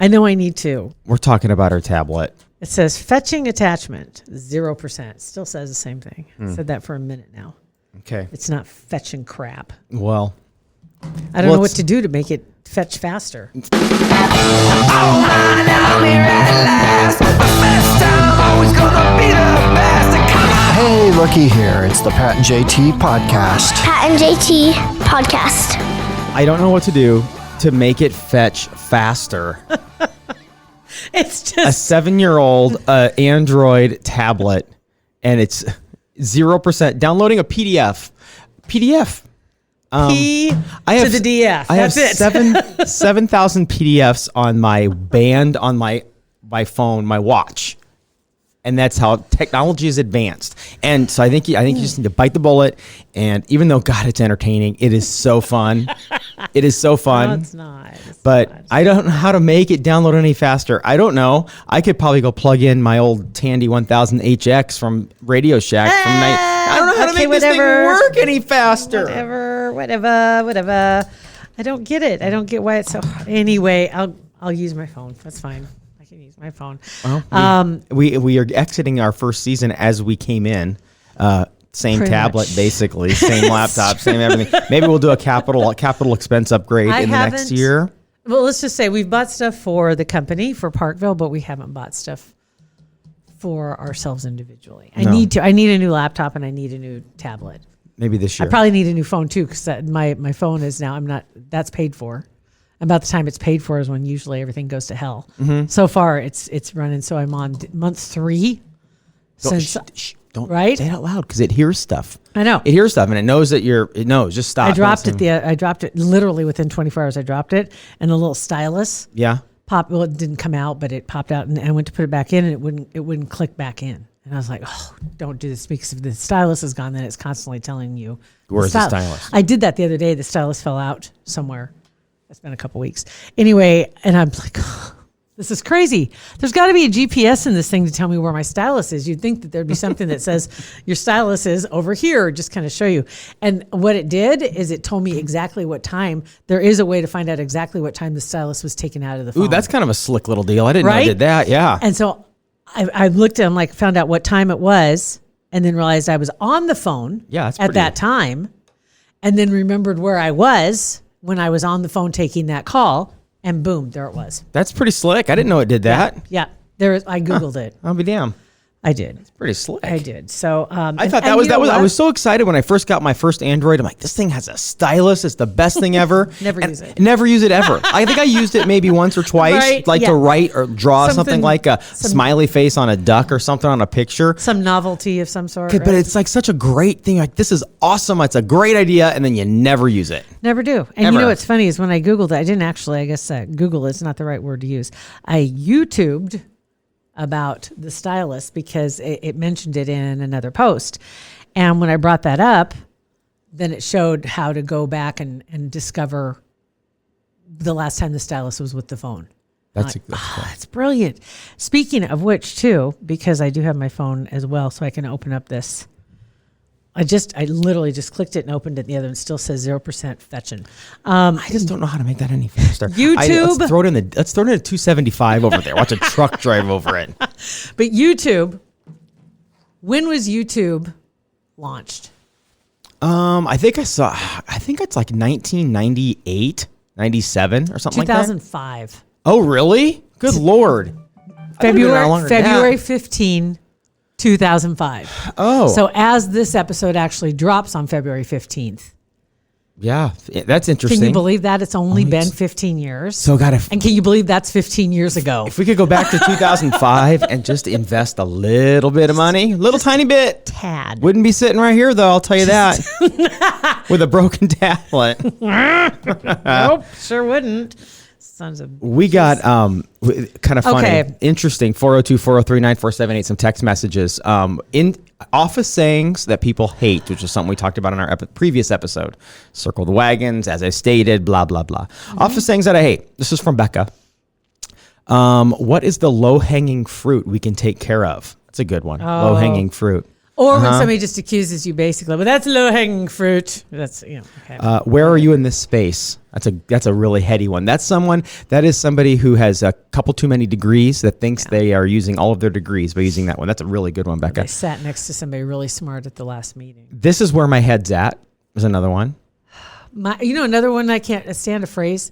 I know I need to. We're talking about our tablet. It says fetching attachment, 0%. Still says the same thing. Said that for a minute now. Okay. It's not fetching crap. Well, I don't know what to do to make it fetch faster. Hey, looky here. It's the Pat and JT podcast. Pat and JT podcast. I don't know what to do to make it fetch faster. It's A just 7-year-old Android tablet, and it's 0% downloading a PDF. P to the DF. I have That's it. 7,000 PDFs on my band on my phone, my watch. And that's how technology is advanced. And so I think you just need to bite the bullet. And even though, God, it's entertaining, it is so fun. It is so fun. No, it's not. But I don't know how to make it download any faster. I don't know. I could probably go plug in my old Tandy 1000 HX from Radio Shack from night. I don't know how to make this thing work any faster. Whatever. I don't get it. I don't get why it's so hard. Anyway, I'll use my phone. That's fine. I can use my phone. Well, we are exiting our first season as we came in. Same Pretty tablet, much. basically. Same laptop, same everything. Maybe we'll do a capital expense upgrade in the next year. Well, let's just say we've bought stuff for the company, for Parkville, but we haven't bought stuff for ourselves individually. I need a new laptop and I need a new tablet. Maybe this year. I probably need a new phone too, because my phone is now, that's paid for. About the time it's paid for is when usually everything goes to hell. Mm-hmm. So far it's running. So I'm on month 3 Don't right? say it out loud because it hears stuff. I know. It hears stuff and it knows that it knows. Just stop. I dropped it literally within 24 hours. I dropped it, and the little stylus popped. Well, it didn't come out, but it popped out, and I went to put it back in, and it wouldn't click back in. And I was like, oh, don't do this, because if the stylus is gone, then it's constantly telling you where's the stylus. I did that the other day. The stylus fell out somewhere. It's been a couple weeks anyway, and I'm like, oh, this is crazy. There's got to be a GPS in this thing to tell me where my stylus is. You'd think that there'd be something that says your stylus is over here, just kind of show you. And what it did is it told me exactly what time. There is a way to find out exactly what time the stylus was taken out of the phone. Ooh, that's kind of a slick little deal. I didn't know I did that. Yeah. And so I looked at found out what time it was, and then realized I was on the phone at that time, and then remembered where I was when I was on the phone taking that call. And boom, there it was. That's pretty slick. I didn't know it did that. Yeah. I Googled it. I'll be damned. I did. It's pretty slick. I did. So I thought that was I was so excited when I first got my first Android. I'm like, this thing has a stylus. It's the best thing ever. Never use it ever. I think I used it maybe once or twice, to write or draw something like a smiley face on a duck or something on a picture. Some novelty of some sort. But it's like such a great thing. Like, this is awesome. It's a great idea. And then you never use it. Never do. And you know what's funny is when I Googled it, I didn't actually, I guess Google is not the right word to use. I YouTubed about the stylus because it mentioned it in another post. And when I brought that up, then it showed how to go back and discover the last time the stylus was with the phone. That's brilliant. Speaking of which, too, because I do have my phone as well, so I can open up this. I literally just clicked it and opened it. The other one still says 0% fetching. I just don't know how to make that any faster. YouTube. Let's throw it in a 275 over there. Watch a truck drive over it. But YouTube, when was YouTube launched? I think it's like 1998, 97 or something like that. 2005. Oh, really? Good Lord. February 15, 2005. Oh. So as this episode actually drops on February 15th. Yeah, that's interesting. Can you believe that? It's only been 15 years. And can you believe that's 15 years ago? If we could go back to 2005 and just invest a little bit of money, tiny bit. Tad. Wouldn't be sitting right here, though, I'll tell you that. With a broken tablet. Nope, sure wouldn't. We got kind of funny, interesting, 402-403-9478, some text messages. In office sayings that people hate, which is something we talked about in our previous episode. Circle the wagons, as I stated, blah, blah, blah. Mm-hmm. Office sayings that I hate. This is from Becca. What is the low-hanging fruit we can take care of? That's a good one. Low-hanging fruit. Or when somebody just accuses you, basically, well, that's low hanging fruit. That's okay. Where are you in this space? That's a really heady one. That is somebody who has a couple too many degrees that thinks they are using all of their degrees by using that one. That's a really good one, Becca. I sat next to somebody really smart at the last meeting. This is where my head's at. There's another one. Another one I can't stand, a phrase.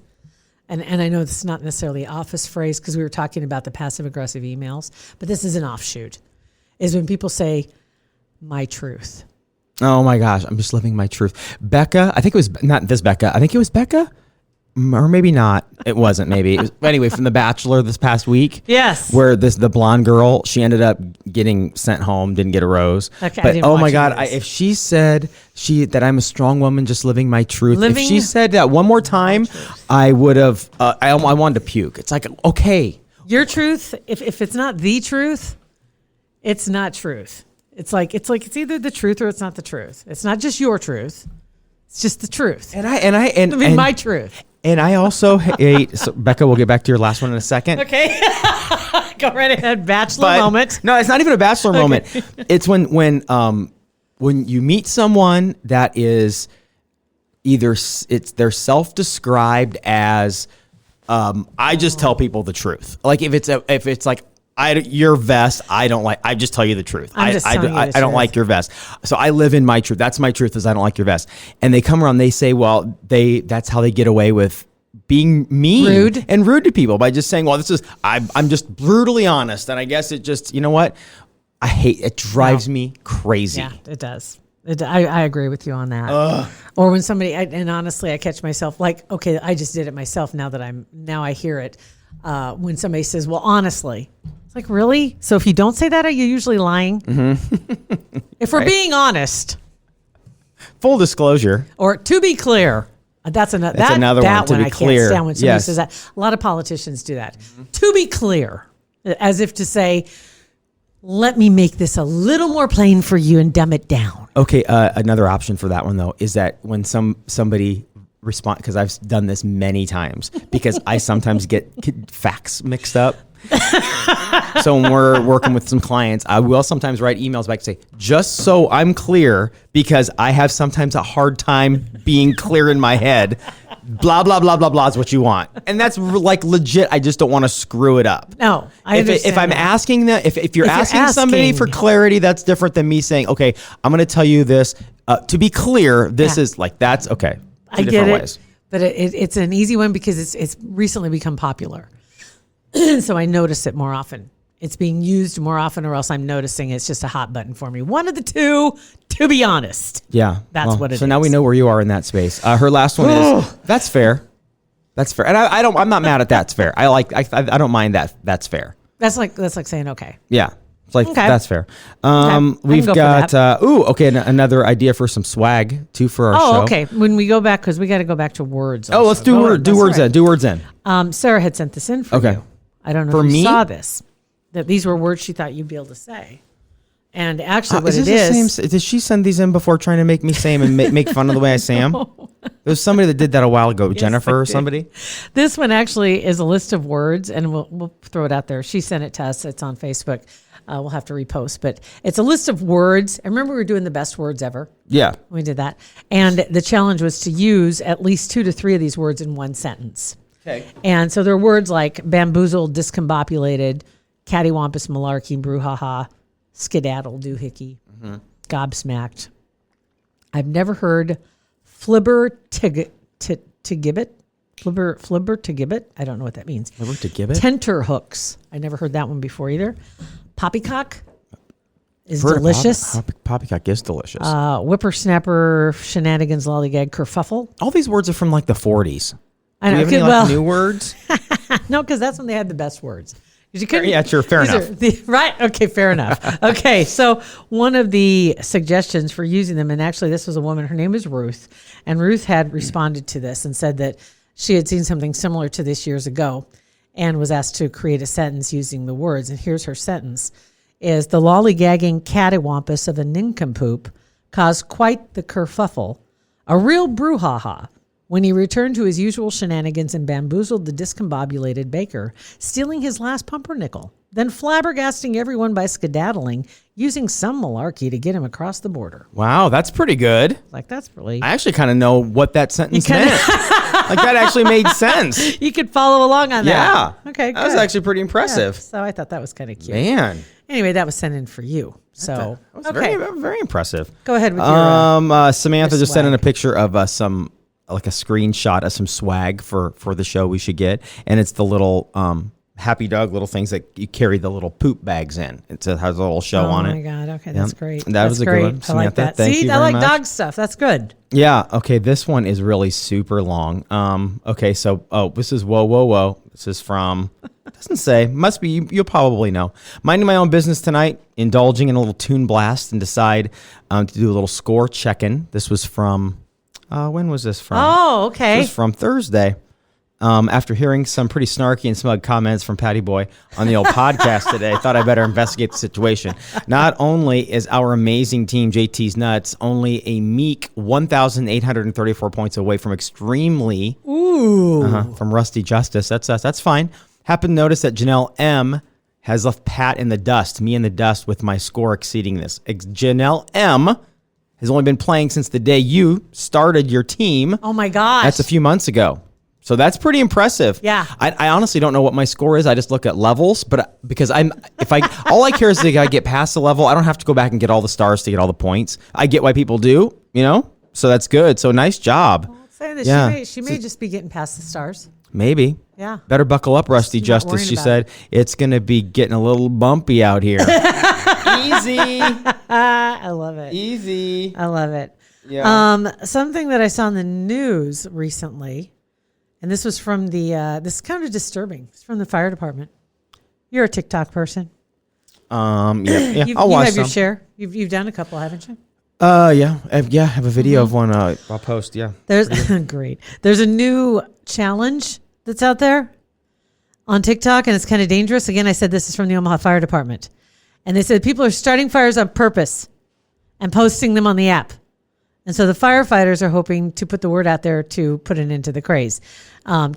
And I know this is not necessarily an office phrase because we were talking about the passive aggressive emails, but this is an offshoot, is when people say, my truth. Oh my gosh, I'm just living my truth. Becca, I think it was not this Becca. I think it was Becca, or maybe not. It wasn't. Maybe. It was, anyway, from The Bachelor this past week. Yes. Where the blonde girl, she ended up getting sent home, didn't get a rose. Okay. But oh my God, if she said that I'm a strong woman just living my truth. If she said that one more time, I would have. I wanted to puke. It's like, okay, your truth. If it's not the truth, it's not truth. It's either the truth or it's not the truth. It's not just your truth. It's just the truth. And my truth. And I also hate. So Becca, we'll get back to your last one in a second. Okay. Go right ahead. Bachelor moment. No, it's not even a bachelor moment. It's when you meet someone that is they're self-described as I just tell people the truth. Like if it's like your vest, I don't like. I just tell you the truth. I don't like your vest. So I live in my truth. That's my truth. Is I don't like your vest. And they come around. They say, well, that's how they get away with being mean and rude to people by just saying, well, I'm just brutally honest. And I guess it just, you know what? I hate it. Drives me crazy. Yeah, it does. I agree with you on that. Or when somebody, and honestly, I catch myself like, okay, I just did it myself. Now I hear it. When somebody says, well, honestly. It's like, really? So if you don't say that, are you usually lying? Mm-hmm. If we're being honest. Full disclosure. Or to be clear. That's another one. To be I clear. Can't stand when somebody says that. A lot of politicians do that. Mm-hmm. To be clear. As if to say, let me make this a little more plain for you and dumb it down. Okay. Another option for that one, though, is that when somebody respond, because I've done this many times, because I sometimes get facts mixed up. So when we're working with some clients, I will sometimes write emails back and say, just so I'm clear, because I have sometimes a hard time being clear in my head, blah, blah, blah, blah, blah is what you want. And that's like legit. I just don't want to screw it up. No, I understand. If I'm asking if you're asking somebody for clarity, that's different than me saying, okay, I'm going to tell you this. To be clear, this is like, that's okay. I get it. Ways. But it's an easy one because it's recently become popular. So I notice it more often. It's being used more often, or else I'm noticing it's just a hot button for me. One of the two, to be honest. Yeah. That's what it is. So now we know where you are in that space. Her last one is, that's fair. That's fair. And I'm not mad at that's fair. I don't mind that. That's fair. That's like saying, okay. Yeah. It's like, that's fair. We've got, another idea for some swag too for our show. Oh, okay. When we go back, because we got to go back to words. Also. Let's do words in. Do words in. Sarah had sent this in for you. I don't know if you saw this, that these were words she thought you'd be able to say. And actually what it is. Did she send these in before trying to make me say them and make fun of the way I say them? There's somebody that did that a while ago, Jennifer or somebody. This one actually is a list of words, and we'll throw it out there. She sent it to us. It's on Facebook. We'll have to repost, but it's a list of words. I remember we were doing the best words ever. Yeah. We did that. And the challenge was to use at least 2 to 3 of these words in one sentence. Okay. And so there are words like bamboozled, discombobulated, cattywampus, malarkey, brouhaha, skedaddle, doohickey, gobsmacked. I've never heard flibber to gibbet. Flibber to gibbet. I don't know what that means. Flibber to gibbet? Tenterhooks. I never heard that one before either. Poppycock is delicious. Poppycock is delicious. Whippersnapper, shenanigans, lollygag, kerfuffle. All these words are from like the 40s. I know. Do you have any new words? No, because that's when they had the best words. Yeah, sure. Fair enough. Right. Okay. Fair enough. Okay. So one of the suggestions for using them, and actually this was a woman, her name is Ruth, and Ruth had responded to this and said that she had seen something similar to this years ago and was asked to create a sentence using the words. And here's her sentence is the lollygagging cattywampus of a nincompoop caused quite the kerfuffle, a real brouhaha, when he returned to his usual shenanigans and bamboozled the discombobulated baker, stealing his last pumpernickel. then flabbergasting everyone by skedaddling, using some malarkey to get him across the border. Wow, that's pretty good. Like, that's really... I actually kind of know what that sentence meant. Like, that actually made sense. You could follow along on that. Yeah. Okay, That was good. actually pretty impressive. Yeah, so I thought that was kind of cute. Man. Anyway, that was sent in for you. So, That was very, very impressive. Go ahead with your... Samantha your just sent in a swag. picture of a screenshot of some swag for the show we should get. And it's the little Happy Dog little things that you carry the little poop bags in. It has a little show on it. Oh my God. Okay. That's great. That That's was a great. good one. I like Samantha, that. thank See, you I very like much. dog stuff. That's good. Yeah. Okay. This one is really super long. Okay. So, this is whoa. This is from, doesn't say, must be, you'll probably know. Minding my own business tonight, indulging in a little tune blast and decide to do a little score check-in. This was from, when was this from? Oh, okay. This was from Thursday. After hearing some pretty snarky and smug comments from Patty Boy on the old podcast today, I thought I better investigate the situation. Not only is our amazing team, JT's Nuts, only a meek 1,834 points away from extremely, from Rusty Justice. That's fine. Happened to notice that Janelle M has left Pat in the dust, me in the dust, with my score exceeding this. Janelle M has only been playing since the day you started your team. Oh my gosh. That's a few months ago. So that's pretty impressive. Yeah. I honestly don't know what my score is. I just look at levels, but because all I care is that I get past the level. I don't have to go back and get all the stars to get all the points. I get why people do, so that's good. So nice job. Saying that Yeah. she may just be getting past the stars. Maybe. Yeah. Better buckle up, Rusty Just not Justice. worrying She about said it's going to be getting a little bumpy out here. Easy. I love it. Easy. I love it. Yeah. Something that I saw in the news recently, and this was from this is kind of disturbing. It's from the fire department. You're a TikTok person. Yeah. You I'll watch have your some. share. You've done a couple, haven't you? Yeah. I have a video of one. I'll post. Yeah. There's great. There's a new challenge that's out there on TikTok, and it's kind of dangerous. Again, I said this is from the Omaha Fire Department, and they said people are starting fires on purpose and posting them on the app. And so the firefighters are hoping to put the word out there to put an end to the craze.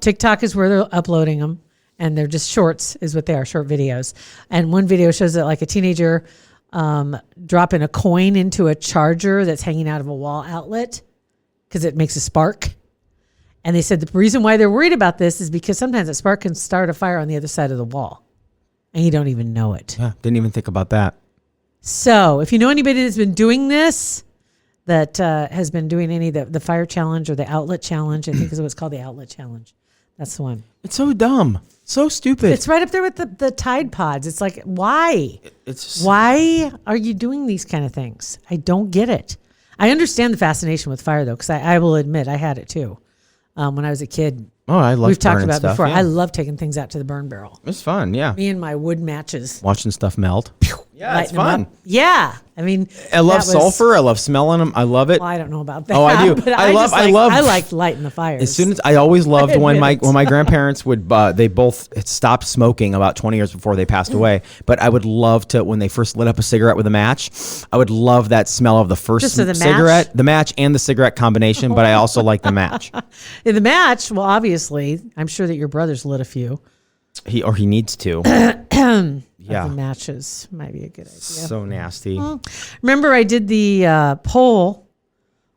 TikTok is where they're uploading them, and they're just shorts, is what they are, short videos. And one video shows that like a teenager dropping a coin into a charger that's hanging out of a wall outlet because it makes a spark. And they said the reason why they're worried about this is because sometimes a spark can start a fire on the other side of the wall, and you don't even know it. Yeah. Didn't even think about that. So if you know anybody that's been doing this, that has been doing any of the fire challenge or the outlet challenge, I think is what's called the outlet challenge. That's the one. It's so dumb. So stupid. It's right up there with the Tide Pods. It's like, why? It's Why are you doing these kind of things? I don't get it. I understand the fascination with fire, though, because I will admit I had it too. When I was a kid, I love we've talked burning about it stuff, before. yeah. I love taking things out to the burn barrel. It's fun. Yeah. Me and my wood matches. Watching stuff melt. Yeah, it's lighting them fun. up. Yeah. I mean, I love that was- sulfur. I love smelling them. I love it. Well, I don't know about that. Oh, I do. But I love- I liked lighting the fires. As soon as I always loved when my admit it. when my grandparents would they both had stopped smoking about 20 years before they passed away. But I would love to when they first lit up a cigarette with a match. I would love that smell of the first Just of the cigarette, match? the match and the cigarette combination. But I also like the match. In the match, well, obviously, I'm sure that your brother's lit a few. He needs to. The matches might be a good idea. So nasty. Remember, I did the poll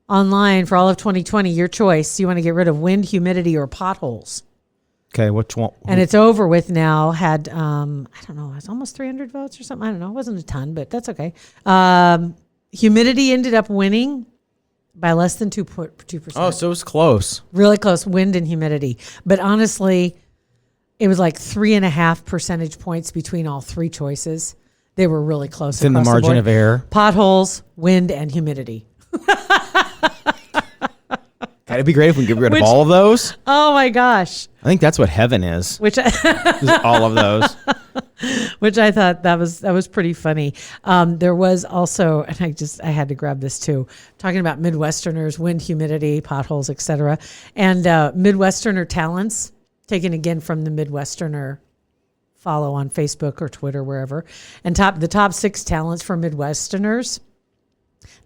online for all of 2020. Your choice. You want to get rid of wind, humidity, or potholes? Okay, which one? And it's over with now. Had I don't know, it's almost 300 votes or something. I don't know. It wasn't a ton, but that's okay. Humidity ended up winning by less than 2%. Oh, so it's close. Really close, wind and humidity. But honestly, it was like 3.5 percentage points between all three choices. They were really close. It's in the across margin board. of error. Potholes, wind, and humidity. God, it'd be great if we could get rid of all of those. Oh my gosh. I think that's what heaven is. Which Just all of those. which I thought that was pretty funny. There was also, and I had to grab this too, talking about Midwesterners, wind, humidity, potholes, etc. And Midwesterner Talents, taken again from the Midwesterner follow on Facebook or Twitter, wherever. And the top 6 talents for Midwesterners: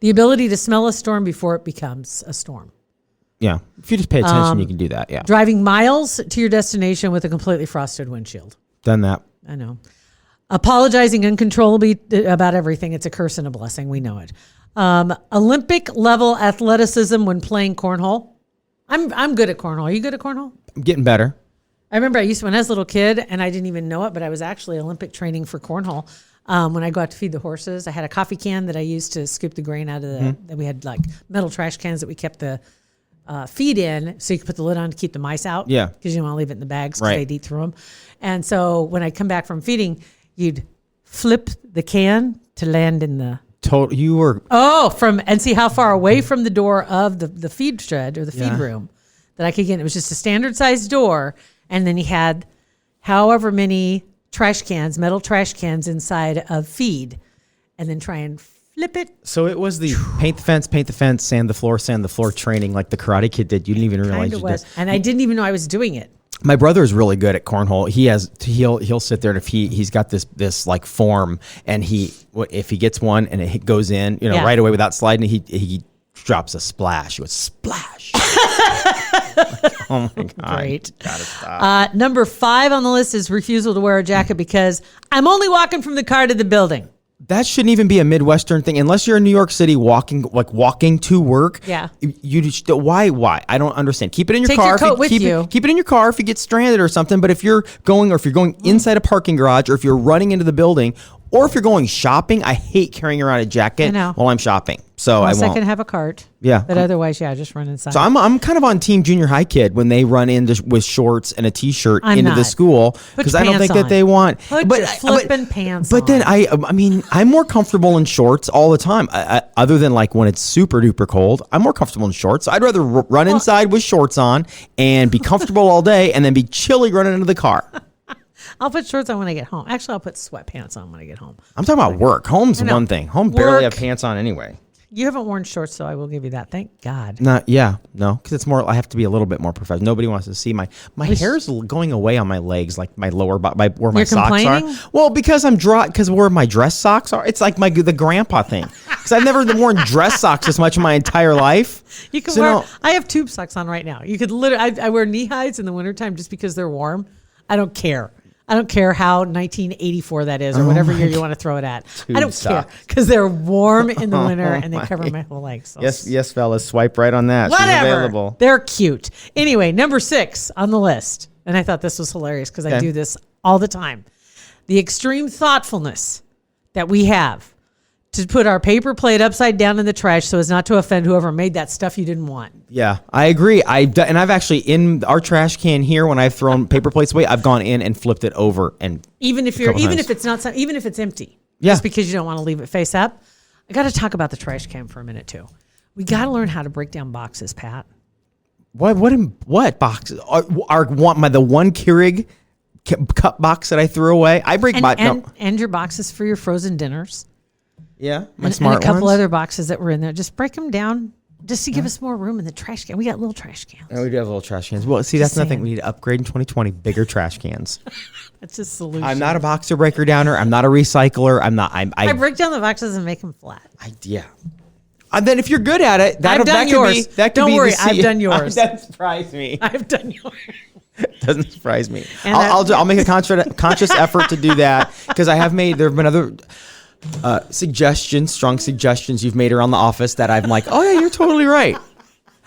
the ability to smell a storm before it becomes a storm. Yeah. If you just pay attention, you can do that. Yeah. Driving miles to your destination with a completely frosted windshield. Done that. I know. Apologizing uncontrollably about everything. It's a curse and a blessing. We know it. Olympic level athleticism when playing cornhole. I'm good at cornhole. Are you good at cornhole? I'm getting better. I remember when I was a little kid, and I didn't even know it, but I was actually Olympic training for cornhole. When I go out to feed the horses, I had a coffee can that I used to scoop the grain out of the. That we had like metal trash cans that we kept the feed in, so you could put the lid on to keep the mice out. Yeah, because you don't want to leave it in the bags because right. they'd eat through them. And so when I come back from feeding, you'd flip the can to land in the. You were and see how far away from the door of the feed shed or the feed room that I could get. It was just a standard sized door, and then he had however many trash cans, metal trash cans inside of feed, and then try and flip it. So it was the paint the fence, sand the floor training like the Karate Kid did. You didn't even realize you did. And I didn't even know I was doing it. My brother is really good at cornhole. He'll sit there, and if he's got this like form, and if he gets one and it goes in, right away without sliding, he drops a splash. He goes splash. Oh my God! Great. Gotta stop. Number 5 on the list is refusal to wear a jacket because I'm only walking from the car to the building. That shouldn't even be a Midwestern thing unless you're in New York City walking to work. Yeah. You just, why? I don't understand. Keep it in your Take car. your coat with you. Keep it in your car if you get stranded or something. But if you're going inside a parking garage, or if you're running into the building, or if you're going shopping, I hate carrying around a jacket while I'm shopping. So Unless I won't. I can have a cart. Yeah. But otherwise, just run inside. So I'm kind of on team junior high kid when they run in with shorts and a t-shirt into the school, because I don't think that they want. Put your flipping pants But on. then I'm more comfortable in shorts all the time. Other than like when it's super duper cold, I'm more comfortable in shorts. So I'd rather run inside with shorts on and be comfortable all day, and then be chilly running into the car. I'll put shorts on when I get home. Actually, I'll put sweatpants on when I get home. I'm talking about work. Home's one thing. Home barely have pants on anyway. You haven't worn shorts, so I will give you that. Thank God. No, because it's more. I have to be a little bit more professional. Nobody wants to see my hair's going away on my legs, like my lower body, where my socks are. Well, because I'm dry, because where my dress socks are, it's like the grandpa thing. Because I've never worn dress socks as much in my entire life. You can wear. I have tube socks on right now. You could literally. I wear knee highs in the wintertime just because they're warm. I don't care. I don't care how 1984 that is, or whatever year you want to throw it at. I don't care, because they're warm in the winter and they cover my whole legs. So yes, fellas, swipe right on that. Whatever. She's available. They're cute. Anyway, number 6 on the list, and I thought this was hilarious because I do this all the time. The extreme thoughtfulness that we have to put our paper plate upside down in the trash so as not to offend whoever made that stuff you didn't want. Yeah, I agree. And I've actually, in our trash can here, when I've thrown paper plates away, I've gone in and flipped it over, and even if it's empty, just because you don't want to leave it face up. I got to talk about the trash can for a minute too. We got to learn how to break down boxes, Pat. What boxes? The one Keurig cup box that I threw away. I break and your boxes for your frozen dinners. Yeah, and a couple other boxes that were in there. Just break them down, just to give us more room in the trash can. We got little trash cans. Yeah, we do have little trash cans. Well, see, that's nothing. We need to upgrade in 2020. Bigger trash cans. That's a solution. I'm not a boxer breaker downer. I'm not a recycler. I'm not. I break down the boxes and make them flat. And then if you're good at it, I've done yours. Don't worry, I've done yours. That surprised me. I've done yours. Doesn't surprise me. I'll make a conscious effort to do that, because there have been other strong suggestions you've made around the office that I'm like, oh yeah, you're totally right.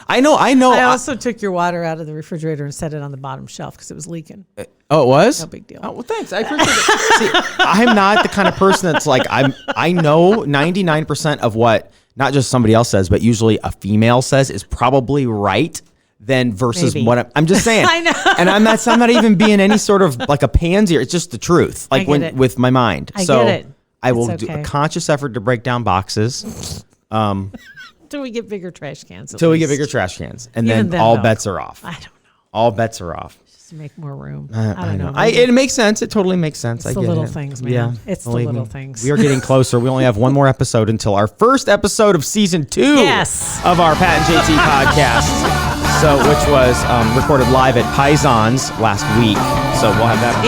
I know. I also took your water out of the refrigerator and set it on the bottom shelf because it was leaking. Oh, it was? No big deal. Oh, well, thanks. I appreciate it. See, I'm not the kind of person that's like, I know 99% of what not just somebody else says, but usually a female says is probably right. Then versus Maybe. what I'm just saying. I know. And I'm not even being any sort of like a pansy. It's just the truth. Like with my mind. I get it. I will do a conscious effort to break down boxes. Until we get bigger trash cans. Until we get bigger trash cans. And then all bets are off. I don't know. All bets are off. Just to make more room. I don't know. It makes sense. It totally makes sense. It's the little things, man. Yeah, it's the little things. We are getting closer. We only have one more episode until our first episode of season 2 of our Pat and JT podcast. So, which was recorded live at Paisans last week. So we'll have that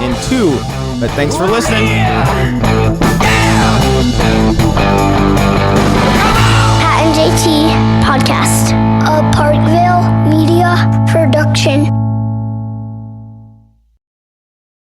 in 2. But thanks for listening.